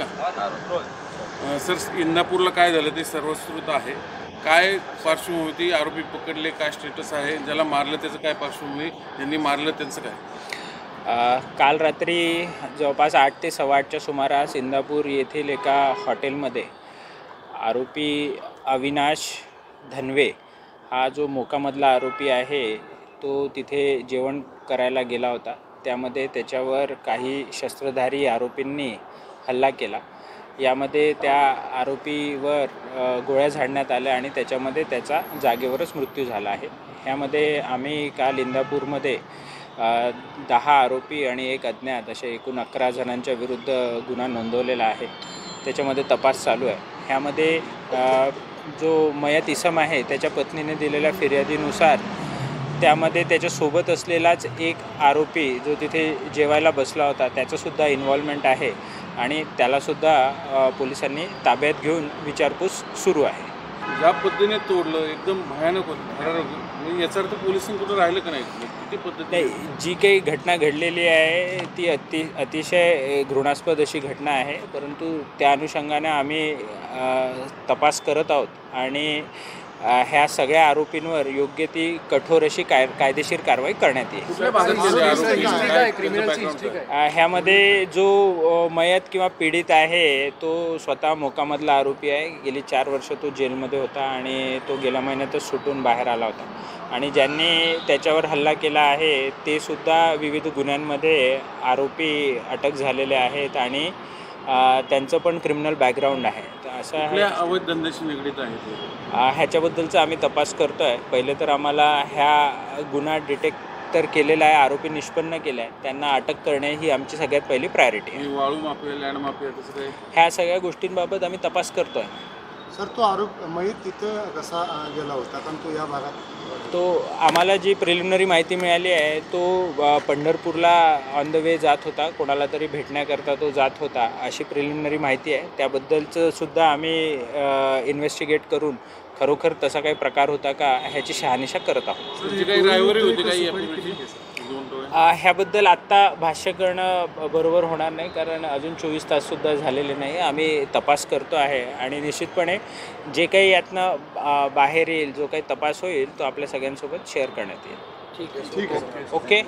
का? सर, इंदापूरला काय झालं ते सर्वश्रुत आहे. काय पार्श्वभूमी होती? आरोपी पकडले, काय स्टेटस आहे? ज्याला मारलं त्याचं काय पार्श्वभूमी? ज्यांनी मारलं त्यांचं काय? काल रात्री जवळपास 8 ते 8:15च्या सुमारास इंदापूर येथील एका हॉटेलमध्ये आरोपी अविनाश धनवे हा जो मोकामधला आरोपी आहे तो तिथे जेवण करायला गेला होता. त्यामध्ये त्याच्यावर काही शस्त्रधारी आरोपींनी हल्ला केला. यामध्ये त्या आरोपीवर गोळ्या झाडण्यात आल्या आणि त्याच्यामध्ये त्याचा जागेवरच मृत्यू झाला आहे. ह्यामध्ये आम्ही काल इंदापूरमध्ये 10 आरोपी आणि 1 अज्ञात असे एकूण 11 जणांच्या विरुद्ध गुन्हा नोंदवलेला आहे. त्याच्यामध्ये तपास चालू आहे. ह्यामध्ये जो मयत इसम आहे त्याच्या पत्नीने दिलेल्या फिर्यादीनुसार त्यामध्ये त्याच्यासोबत असलेलाच एक आरोपी जो तिथे जेवायला बसला होता त्याचंसुद्धा इन्व्हॉल्वमेंट आहे आणि त्यालासुद्धा पोलिसांनी ताब्यात घेऊन विचारपूस सुरू आहे. ज्या पद्धतीने तोडलं एकदम भयानक होतं, थरारक. म्हणजे याचा अर्थ पोलिसांकडून राहिलं का नाही? किती पद्धती? जी काही घटना घडलेली आहे ती अतिशय घृणास्पद अशी घटना आहे. परंतु त्या अनुषंगाने आम्ही तपास करत आहोत आणि ह्या सगळ्या आरोपींवर योग्य ती कठोर अशी कायदेशीर कारवाई करण्यात येईल. ह्यामध्ये जो मयत किंवा पीडित आहे तो स्वतः मोकामधला आरोपी आहे. गेली 4 वर्ष तो जेलमध्ये होता आणि तो गेल्या महिन्यातच सुटून बाहेर आला होता. आणि ज्यांनी त्याच्यावर हल्ला केला आहे ते सुद्धा विविध गुन्ह्यांमध्ये आरोपी अटक झालेले आहेत आणि त्यांचं पण क्रिमिनल बॅकग्राऊंड आहे. तर असं आहे. अवैध धंद्याशी निगडीत आहे ह्याच्याबद्दलचा आम्ही तपास करतो आहे. पहिले तर आम्हाला ह्या गुन्हा डिटेक्ट तर केलेला आहे, आरोपी निष्पन्न केला आहे, त्यांना अटक करणे ही आमची सगळ्यात पहिली प्रायोरिटी आहे. वाळू माफिया, लँड माफिया, तसं काय? ह्या सगळ्या गोष्टींबाबत आम्ही तपास करतो आहे. सर, तो आरोप मयत तिथं कसा गेला होता? कारण तो या भागात तो आम्हाला जी प्रिलिमिनरी माहिती मिळाली आहे तो पंढरपूरला ऑन द वे जात होता, कोणाला तरी भेटण्याकरता तो जात होता अशी प्रिलिमिनरी माहिती आहे. त्याबद्दलचं सुद्धा आम्ही इन्व्हेस्टिगेट करून खरोखर तसा काही प्रकार होता का ह्याची शहानिशा करत आहोत. ह्याबद्दल आत्ता भाष्य करणं बरोबर होणार नाही कारण अजून 24 ताससुद्धा झालेले नाही. आम्ही तपास करतो आहे आणि निश्चितपणे जे काही यातनं बाहेर येईल, जो काही तपास होईल तो आपल्या सगळ्यांसोबत शेअर करण्यात येईल. ठीक आहे. ओके.